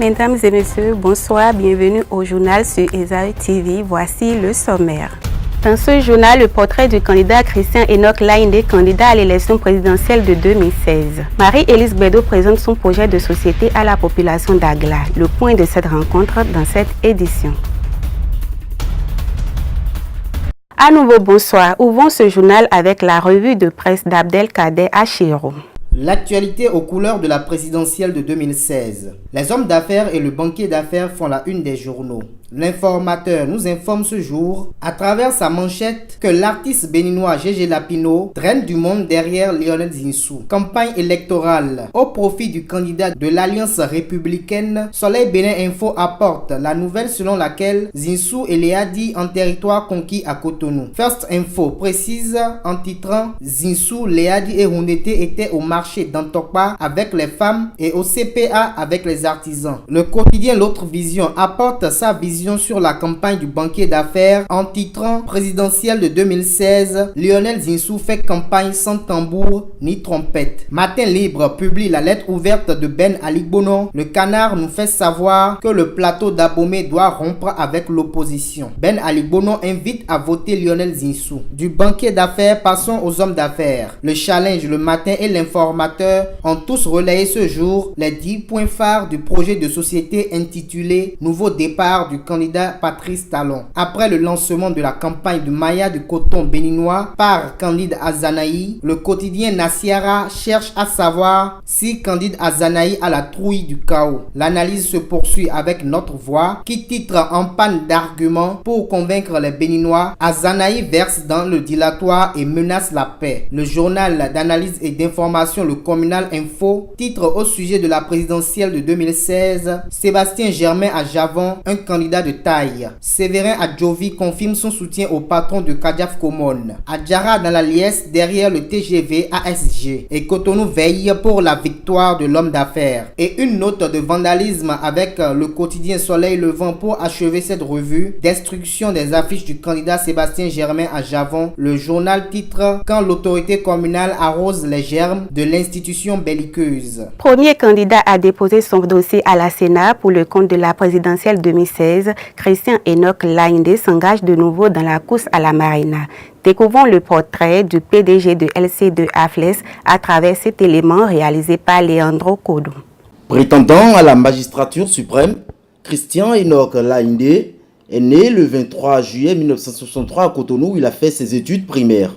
Mesdames et messieurs, bonsoir, bienvenue au journal sur Esaü TV. Voici le sommaire. Dans ce journal, le portrait du candidat Christian Enoch Laïndé, candidat à l'élection présidentielle de 2016. Marie-Élise Bédot présente son projet de société à la population d'Agla. Le point de cette rencontre dans cette édition. À nouveau, bonsoir. Ouvrons ce journal avec la revue de presse d'Abdelkader Achiro. L'actualité aux couleurs de la présidentielle de 2016. Les hommes d'affaires et le banquier d'affaires font la une des journaux. L'informateur nous informe ce jour, à travers sa manchette, que l'artiste béninois Gégé Lapino traîne du monde derrière Lionel Zinsou. Campagne électorale au profit du candidat de l'Alliance républicaine. Soleil Bénin Info apporte la nouvelle selon laquelle Zinsou et Léadi en territoire conquis à Cotonou. First Info précise en titrant Zinsou, Léadi et Houndété étaient au marché d'Antokpa avec les femmes et au CPA avec les artisans. Le quotidien L'Autre Vision apporte sa vision sur la campagne du banquier d'affaires en titrant présidentielle de 2016, Lionel Zinsou fait campagne sans tambour ni trompette. Matin Libre publie la lettre ouverte de Ben Ali Bono. Le Canard nous fait savoir que le plateau d'Abomey doit rompre avec l'opposition. Ben Ali Bono invite à voter Lionel Zinsou. Du banquier d'affaires, passons aux hommes d'affaires. Le Challenge, Le Matin et L'Informateur ont tous relayé ce jour les 10 points phares du projet de société intitulé Nouveau départ du candidat Patrice Talon. Après le lancement de la campagne de Maya du coton béninois par Candide Azanaï, le quotidien Nassiara cherche à savoir si Candide Azanaï a la trouille du chaos. L'analyse se poursuit avec Notre Voix qui titre en panne d'arguments pour convaincre les Béninois. Azanaï verse dans le dilatoire et menace la paix. Le journal d'analyse et d'information Le Communal Info titre au sujet de la présidentielle de 2016 Sébastien Germain à Javon, un candidat de taille. Séverin Adjovi confirme son soutien au patron de Kadiaf Komon. Adjara dans la liesse derrière le TGV ASG. Et Cotonou veille pour la victoire de l'homme d'affaires. Et une note de vandalisme avec le quotidien Soleil Levant pour achever cette revue. Destruction des affiches du candidat Sébastien Germain à Javon. Le journal titre Quand l'autorité communale arrose les germes de l'institution belliqueuse. Premier candidat à déposer son dossier à la Sénat pour le compte de la présidentielle 2016, Christian Enoch Laïndé s'engage de nouveau dans la course à la Marina. Découvrons le portrait du PDG de LC2 Affles à travers cet élément réalisé par Leandro Kodo. Prétendant à la magistrature suprême, Christian Enoch Laïndé est né le 23 juillet 1963 à Cotonou où il a fait ses études primaires.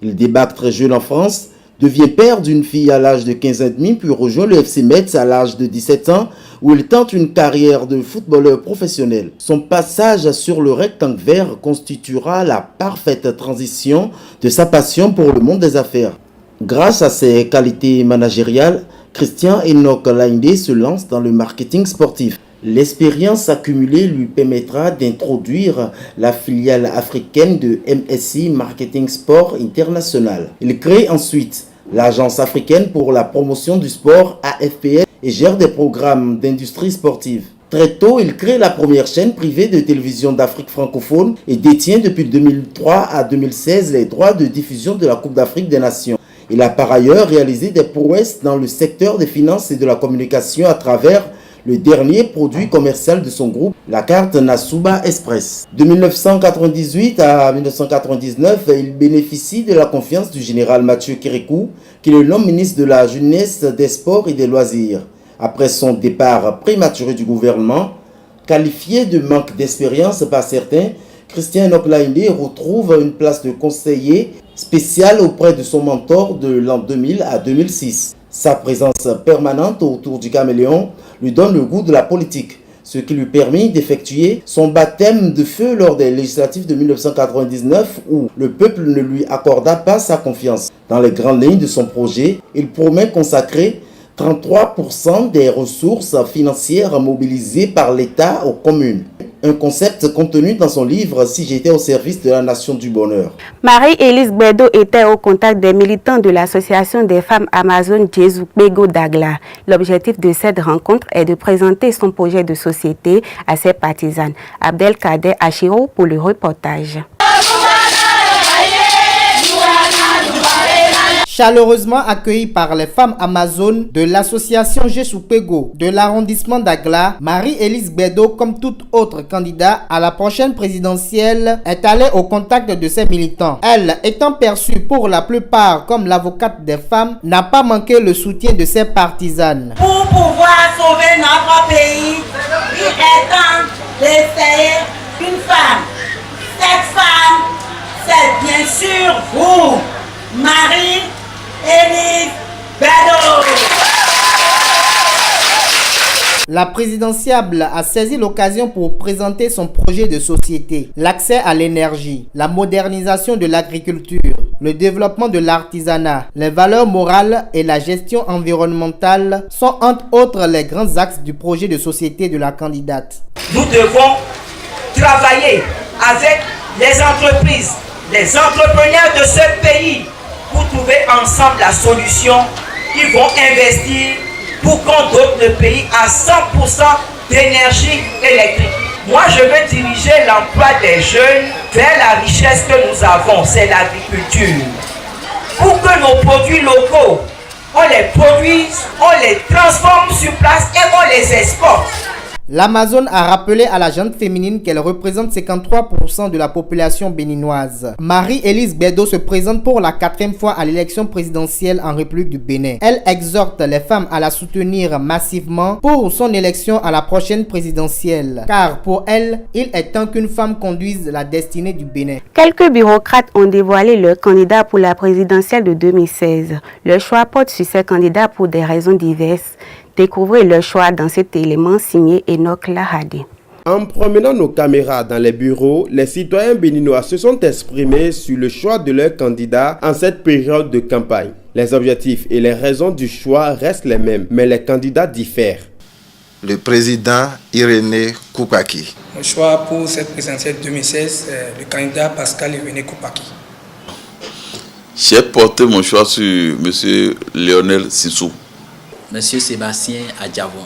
Il débarque très jeune en France, devient père d'une fille à l'âge de 15 ans et demi, puis rejoint le FC Metz à l'âge de 17 ans, où il tente une carrière de footballeur professionnel. Son passage sur le rectangle vert constituera la parfaite transition de sa passion pour le monde des affaires. Grâce à ses qualités managériales, Christian Enoch Laïndé se lance dans le marketing sportif. L'expérience accumulée lui permettra d'introduire la filiale africaine de MSI Marketing Sport International. Il crée ensuite l'Agence africaine pour la promotion du sport AFPS et gère des programmes d'industrie sportive. Très tôt, il crée la première chaîne privée de télévision d'Afrique francophone et détient depuis 2003 à 2016 les droits de diffusion de la Coupe d'Afrique des Nations. Il a par ailleurs réalisé des prouesses dans le secteur des finances et de la communication à travers le dernier produit commercial de son groupe, la carte Nasuba Express. De 1998 à 1999, il bénéficie de la confiance du général Mathieu Kérékou, qui le nomme ministre de la Jeunesse, des Sports et des Loisirs. Après son départ prématuré du gouvernement, qualifié de manque d'expérience par certains, Christian Enoch Laïndé retrouve une place de conseiller spécial auprès de son mentor de l'an 2000 à 2006. Sa présence permanente autour du caméléon lui donne le goût de la politique, ce qui lui permet d'effectuer son baptême de feu lors des législatives de 1999 où le peuple ne lui accorda pas sa confiance. Dans les grandes lignes de son projet, il promet consacrer 33% des ressources financières mobilisées par l'État aux communes. Un concept contenu dans son livre « Si j'étais au service de la nation du bonheur ». Marie-Élise Bédot était au contact des militants de l'association des femmes Amazon Jésus Bego Dagla. L'objectif de cette rencontre est de présenter son projet de société à ses partisanes. Abdelkader Achiro pour le reportage. Chaleureusement accueillie par les femmes amazones de l'association Jesupego de l'arrondissement d'Agla, Marie-Élise Bédo, comme tout autre candidat à la prochaine présidentielle, est allée au contact de ses militants. Elle, étant perçue pour la plupart comme l'avocate des femmes, n'a pas manqué le soutien de ses partisanes. Pour pouvoir sauver notre pays, il est temps d'essayer une femme. Cette femme, c'est bien sûr vous, Marie-Élise Bédo. La présidentiable a saisi l'occasion pour présenter son projet de société, l'accès à l'énergie, la modernisation de l'agriculture, le développement de l'artisanat, les valeurs morales et la gestion environnementale sont entre autres les grands axes du projet de société de la candidate. Nous devons travailler avec les entreprises, les entrepreneurs de ce pays pour trouver ensemble la solution. Ils vont investir pour qu'on dote le pays à 100% d'énergie électrique. Moi, je veux diriger l'emploi des jeunes vers la richesse que nous avons, c'est l'agriculture. Pour que nos produits locaux, on les produise, on les transforme sur place et on les exporte. L'Amazone a rappelé à la gente féminine qu'elle représente 53% de la population béninoise. Marie-Élise Bédo se présente pour la 4e fois à l'élection présidentielle en République du Bénin. Elle exhorte les femmes à la soutenir massivement pour son élection à la prochaine présidentielle. Car pour elle, il est temps qu'une femme conduise la destinée du Bénin. Quelques bureaucrates ont dévoilé leur candidat pour la présidentielle de 2016. Le choix porte sur ces candidats pour des raisons diverses. Découvrez le choix dans cet élément signé Enoch Lahadi. En promenant nos caméras dans les bureaux, les citoyens béninois se sont exprimés sur le choix de leur candidat en cette période de campagne. Les objectifs et les raisons du choix restent les mêmes, mais les candidats diffèrent. Le président Irénée Koupaki. Le choix pour cette présidentielle 2016, le candidat Pascal Irénée Koupaki. J'ai porté mon choix sur M. Lionel Sissou. Monsieur Sébastien Adjavon.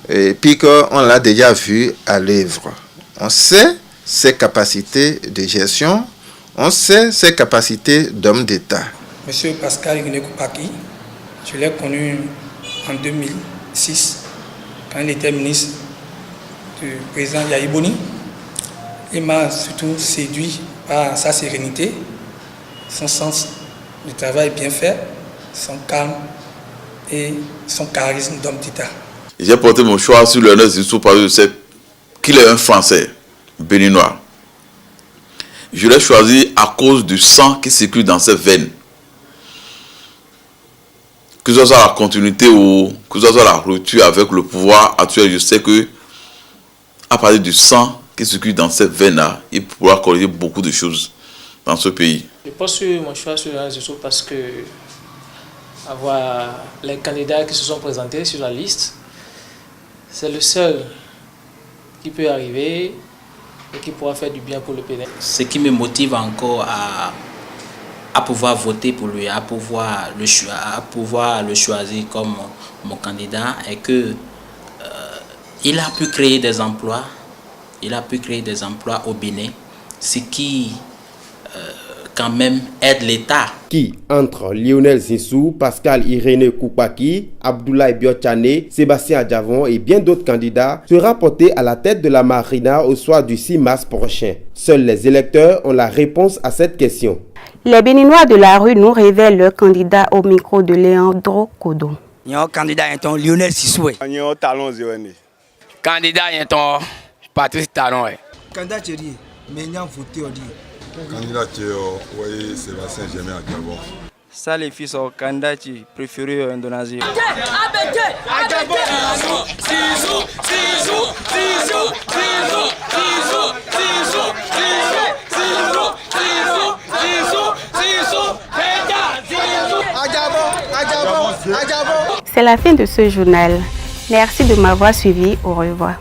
Et puis qu'on l'a déjà vu à l'œuvre. On sait ses capacités de gestion, on sait ses capacités d'homme d'État. Monsieur Pascal Irénée Koupaki, je l'ai connu en 2006, quand il était ministre du président Yahi Boni. Il m'a surtout séduit par sa sérénité, son sens du travail bien fait, son calme et son charisme d'homme d'État. J'ai porté mon choix sur Lionel Sissou parce que je sais qu'il est un Français béninois. Je l'ai choisi à cause du sang qui circule dans ses veines. Que ce soit la continuité ou que ce soit la rupture avec le pouvoir actuel, je sais que à partir du sang qui circule dans ses veines-là, il pourra corriger beaucoup de choses dans ce pays. Je porte mon choix sur Lionel Sissou parce que avoir les candidats qui se sont présentés sur la liste, c'est le seul qui peut arriver et qui pourra faire du bien pour le Bénin. Ce qui me motive encore à pouvoir voter pour lui, à pouvoir le choisir comme mon candidat, est que il a pu créer des emplois, au Bénin, ce qui quand même aide l'État. Qui, entre Lionel Sissou, Pascal Irénée Koupaki, Abdoulaye Biochane, Sébastien Adjavon et bien d'autres candidats, sera porté à la tête de la Marina au soir du 6 mars prochain. Seuls les électeurs ont la réponse à cette question. Les Béninois de la rue nous révèlent leur candidat au micro de Léandro Kodo. Notre candidat est Lionel Sissou. Candidat est Patrice Talon. Candidat mais n'y a voté au dit. Candidat oui, Sébastien Adjavon. Ça les fils sont candidats préférés en Indonésie. C'est la fin de ce journal. Merci de m'avoir suivi. Au revoir.